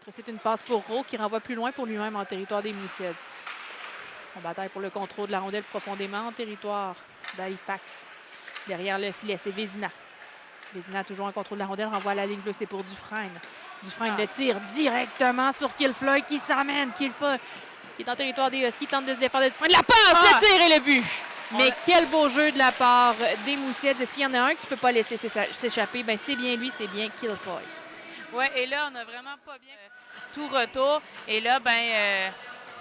C'est une passe pour Rowe qui renvoie plus loin pour lui-même en territoire des Mooseheads. On bataille pour le contrôle de la rondelle profondément en territoire d'Halifax. Derrière le filet, c'est Vézina. Vézina toujours en contrôle de la rondelle, renvoie à la ligne bleue, c'est pour Dufresne. Dufresne le tire directement sur Kilfoyle qui s'amène. Kilfoyle qui est en territoire des Huskies, tente de se défendre de Dufresne. La passe, le tir et le but! Mais quel beau jeu de la part des Mooseheads. S'il y en a un qui ne peut pas laisser s'échapper, ben c'est bien lui, c'est bien Kilfoyle. Oui, et là, on n'a vraiment pas bien tout retour. Et là,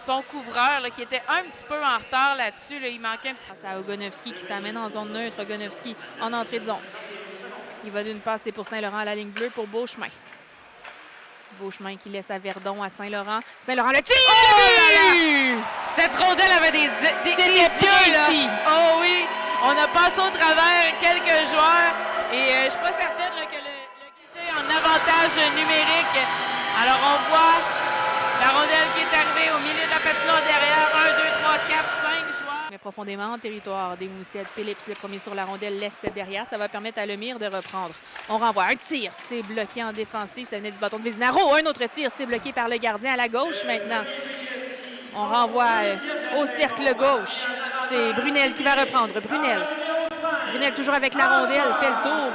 son couvreur, là, qui était un petit peu en retard là-dessus, là, il manquait un petit peu. C'est à Ogonovski qui s'amène en zone neutre. Ogonovski en entrée de zone. Il va d'une passe, c'est pour Saint-Laurent à la ligne bleue pour Beauchemin. Beauchemin qui laisse à Verdon, à Saint-Laurent. Saint-Laurent le tir! Oh! Cette rondelle avait des yeux, là. Oh oui! On a passé au travers quelques joueurs et je suis pas certaine là, que le était en avantage numérique. Alors on voit la rondelle qui est arrivée au milieu de la patinoire derrière. 1, 2, 3, 4, 5 joueurs. Mais profondément en territoire des Mooseheads. Phillips, le premier sur la rondelle, laisse derrière. Ça va permettre à Lemire de reprendre. On renvoie un tir, c'est bloqué en défensive. Ça venait du bâton de Vézinaro. Un autre tir, c'est bloqué par le gardien à la gauche maintenant. On renvoie au cercle gauche. C'est Brunel qui va reprendre. Brunel toujours avec la rondelle, fait le tour.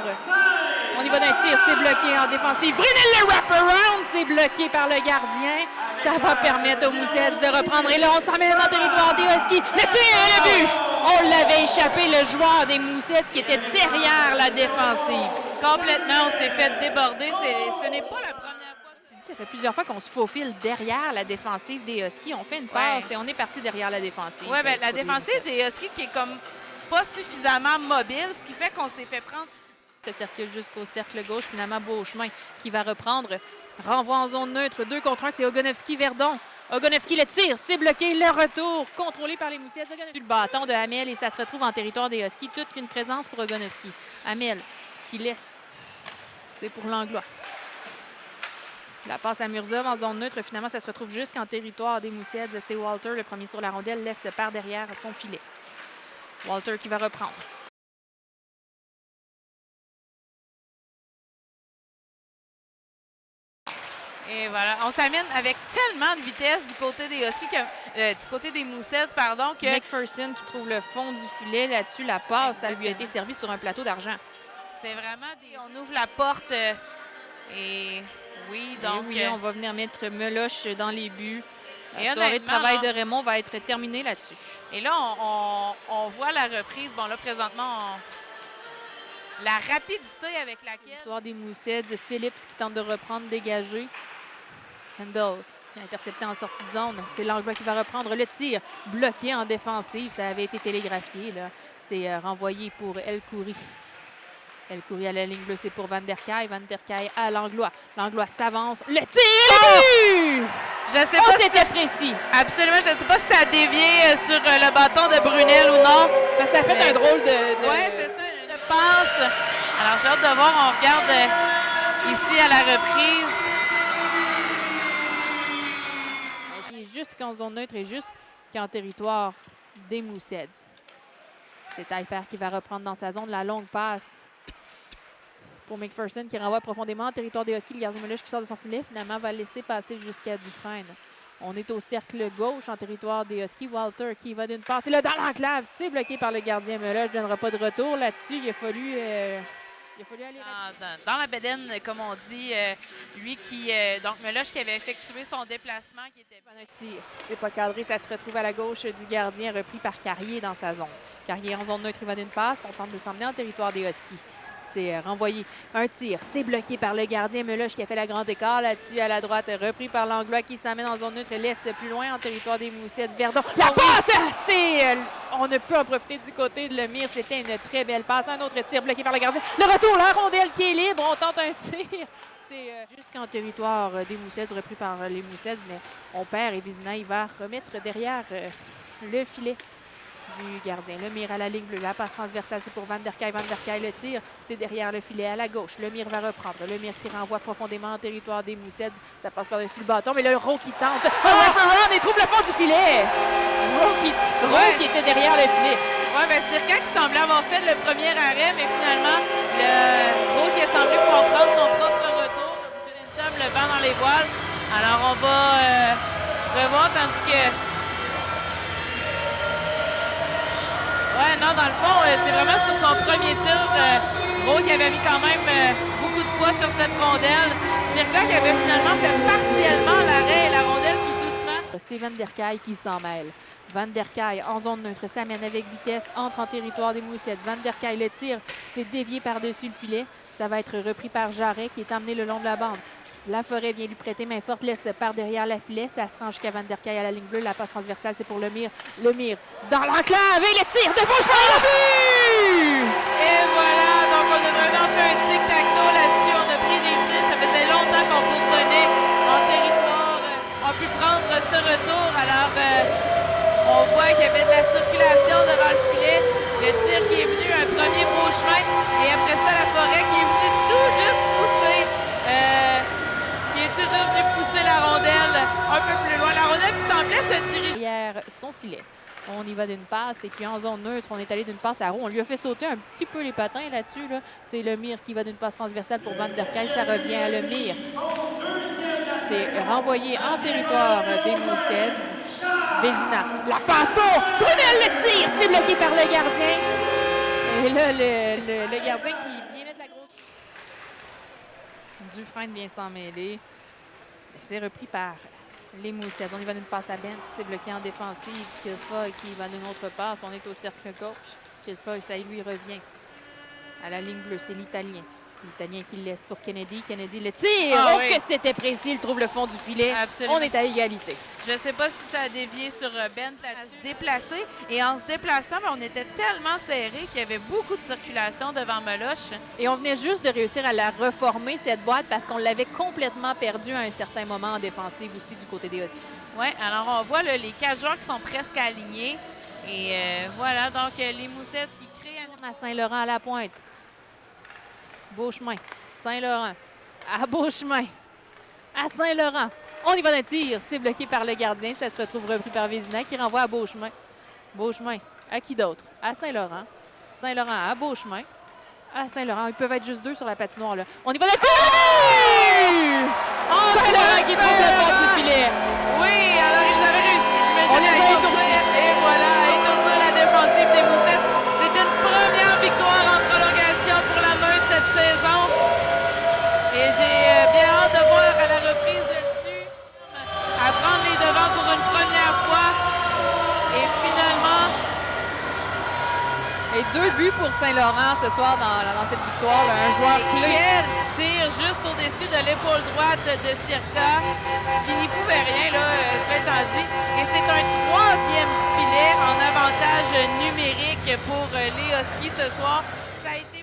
On y va d'un tir, c'est bloqué en défensive. Brunel le wrap-around, c'est bloqué par le gardien. Ça va permettre aux Mooseheads de reprendre. Et là, on s'emmène en territoire des Huskies. Le tir et le but! On l'avait échappé, le joueur des Mooseheads qui était derrière la défensive. Complètement, on s'est fait déborder. Ce n'est pas la première fois. Ça fait plusieurs fois qu'on se faufile derrière la défensive des Huskies. On fait une passe et on est parti derrière la défensive. Oui, bien, la défensive des Huskies qui est comme pas suffisamment mobile, ce qui fait qu'on s'est fait prendre. Ça circule jusqu'au cercle gauche. Finalement, Beauchemin qui va reprendre. Renvoi en zone neutre. 2 contre 1, c'est Ogonovski-Verdon. Ogonovski le tire, c'est bloqué. Le retour contrôlé par les Mooseheads. Le bâton de Hamel et ça se retrouve en territoire des Huskies. Toute une présence pour Ogonovski. Hamel qui laisse. C'est pour Langlois. La passe à Murzov en zone neutre. Finalement, ça se retrouve jusqu'en territoire des Mooseheads. C'est Walter, le premier sur la rondelle, laisse par derrière son filet. Walter qui va reprendre. Et voilà, on s'amène avec tellement de vitesse du côté des Huskies, du côté des Mooseheads, pardon, que... McPherson qui trouve le fond du filet là-dessus, la passe, ça lui a été servi sur un plateau d'argent. C'est vraiment des... On ouvre la porte et oui, donc... Et oui, on va venir mettre Meloche dans les buts. La soirée de travail de Raymond va être terminée là-dessus. Et là, on voit la reprise. Bon, là, présentement, la rapidité avec laquelle... L'histoire des Mooseheads, Phillips qui tente de reprendre, dégager. Handel intercepté en sortie de zone. C'est Langlois qui va reprendre le tir. Bloqué en défensive. Ça avait été télégraphié. C'est renvoyé pour El Khoury. El Khoury à la ligne bleue, c'est pour Van der Kay. Van der Kay à Langlois. Langlois s'avance. Le tir! Je sais pas si c'était précis. Absolument. Je ne sais pas si ça a dévié sur le bâton de Brunel ou non. Mais ça fait un drôle de... Oui, c'est ça, une passe. Alors, j'ai hâte de voir. On regarde ici à la reprise. Jusqu'en zone neutre et jusqu'en territoire des Mooseheads. C'est Taillefer qui va reprendre dans sa zone la longue passe pour McPherson qui renvoie profondément en territoire des Huskies. Le gardien Meloche qui sort de son filet, finalement va laisser passer jusqu'à Dufresne. On est au cercle gauche en territoire des Huskies. Walter qui va d'une passe. Et là, dans l'enclave, c'est bloqué par le gardien Meloche. Ne donnera pas de retour là-dessus. Il a fallu aller dans la bedaine, comme on dit, lui qui, donc Meloche qui avait effectué son déplacement, qui était un tir. C'est pas cadré, ça se retrouve à la gauche du gardien, repris par Carrier dans sa zone. Carrier en zone neutre, il va d'une passe. On tente de s'emmener en territoire des Huskies. C'est renvoyé. Un tir, c'est bloqué par le gardien Meloche qui a fait la grande écart là-dessus à la droite, repris par Langlois qui s'amène en zone neutre et laisse plus loin en territoire des Mooseheads. Verdon, la passe! On ne peut en profiter du côté de Lemire. C'était une très belle passe. Un autre tir bloqué par le gardien. Le retour, la rondelle qui est libre. On tente un tir. C'est jusqu'en territoire des Mooseheads, repris par les Mooseheads, mais on perd et Vizina, il va remettre derrière le filet du gardien. Lemire à la ligne bleue. La passe transversale, c'est pour Van der Kay. Van der Kay, le tir, c'est derrière le filet à la gauche. Lemire va reprendre. Lemire qui renvoie profondément en territoire des Mooseheads. Ça passe par-dessus le bâton, mais là, Rowe qui tente. Un wrap-around et trouve le fond du filet. Rowe qui était derrière le filet. Oui, bien, Circa qui semblait avoir fait le premier arrêt, mais finalement, Rowe qui a semblé pouvoir prendre son propre retour. Le vent dans les voiles. Alors, on va revoir, tandis que... Ouais, non, dans le fond, c'est vraiment sur son premier tir. Rowe qui avait mis quand même beaucoup de poids sur cette rondelle. Circa qui avait finalement fait partiellement l'arrêt et la rondelle qui doucement... C'est Van der Kaaij qui s'en mêle. Van der Kaaij en zone neutre, s'amène avec vitesse, entre en territoire des Mousettes. Van der Kaaij le tire, c'est dévié par-dessus le filet. Ça va être repris par Jarret qui est emmené le long de la bande. Laforêt vient lui prêter main forte, laisse par derrière la filet. Ça se rend jusqu'à Van der Kaaij à la ligne bleue. La passe transversale, c'est pour Lemire. Lemire dans l'enclave et le tir de Beauchemin au but! Et voilà, donc on a vraiment fait un tic-tac-toe là-dessus. On a pris des tirs. Ça faisait longtemps qu'on bourdonnait en territoire. On a pu prendre ce retour. Alors, on voit qu'il y avait de la circulation devant le filet. Le tir qui est venu, un premier Beauchemin. Et après ça, Laforêt qui est venu tout juste pousser. Qui est toujours venu pousser la rondelle un peu plus loin. La rondelle qui semblait se diriger derrière son filet. On y va d'une passe et puis en zone neutre, on est allé d'une passe à Rowe. On lui a fait sauter un petit peu les patins là-dessus. Là. C'est Lemire qui va d'une passe transversale pour Van der Kaaij. Ça revient à Lemire. C'est renvoyé en territoire des Mousettes. Vézina, la passe pour Brunel, le tir, c'est bloqué par le gardien. Et là, le gardien qui vient mettre la grosse... Dufresne vient s'en mêler. C'est repris par les Mousettes. On y va d'une passe à Bent. C'est bloqué en défensive. Kilfoyle qui va d'une autre passe. On est au cercle gauche. Kilfoyle, ça lui revient. À la ligne bleue, c'est l'Italien. L'Italien qui le laisse pour Kennedy. Kennedy le tire. Ah, oh, oui. que c'était précis. Il trouve le fond du filet. Absolument. On est à égalité. Je ne sais pas si ça a dévié sur Bent à se déplacer. Et en se déplaçant, on était tellement serré qu'il y avait beaucoup de circulation devant Meloche. Et on venait juste de réussir à la reformer, cette boîte, parce qu'on l'avait complètement perdue à un certain moment en défensive aussi du côté des Huskies. Oui, alors on voit là, les 4 joueurs qui sont presque alignés. Et voilà, donc les Moussettes qui créent À Saint-Laurent à la pointe. Beauchemin. Saint-Laurent. À Beauchemin. À Saint-Laurent. On y va d'un tir. C'est bloqué par le gardien. Ça se retrouve repris par Vézina qui renvoie à Beauchemin. Beauchemin. À qui d'autre? À Saint-Laurent. Saint-Laurent à Beauchemin. À Saint-Laurent. Ils peuvent être juste deux sur la patinoire. Là. On y va d'un tir! Oh, Saint-Laurent qui trouve le fond du filet. Oui, alors ils avaient réussi. On les a J'imagine étourdis. et voilà, étourdir la défensive des Moussettes. C'est une première victoire en prolongation pour la Meute cette saison. Et j'ai bien hâte de voir à la reprise là-dessus, à prendre les devants pour une première fois. Et finalement, Et 2 buts pour Saint-Laurent ce soir dans cette victoire. Là. Un joueur clé. quel tir juste au-dessus de l'épaule droite de Circa, qui n'y pouvait rien, là, cela étant dit. Et c'est un 3e filet en avantage numérique pour les Huskies ce soir. Ça a été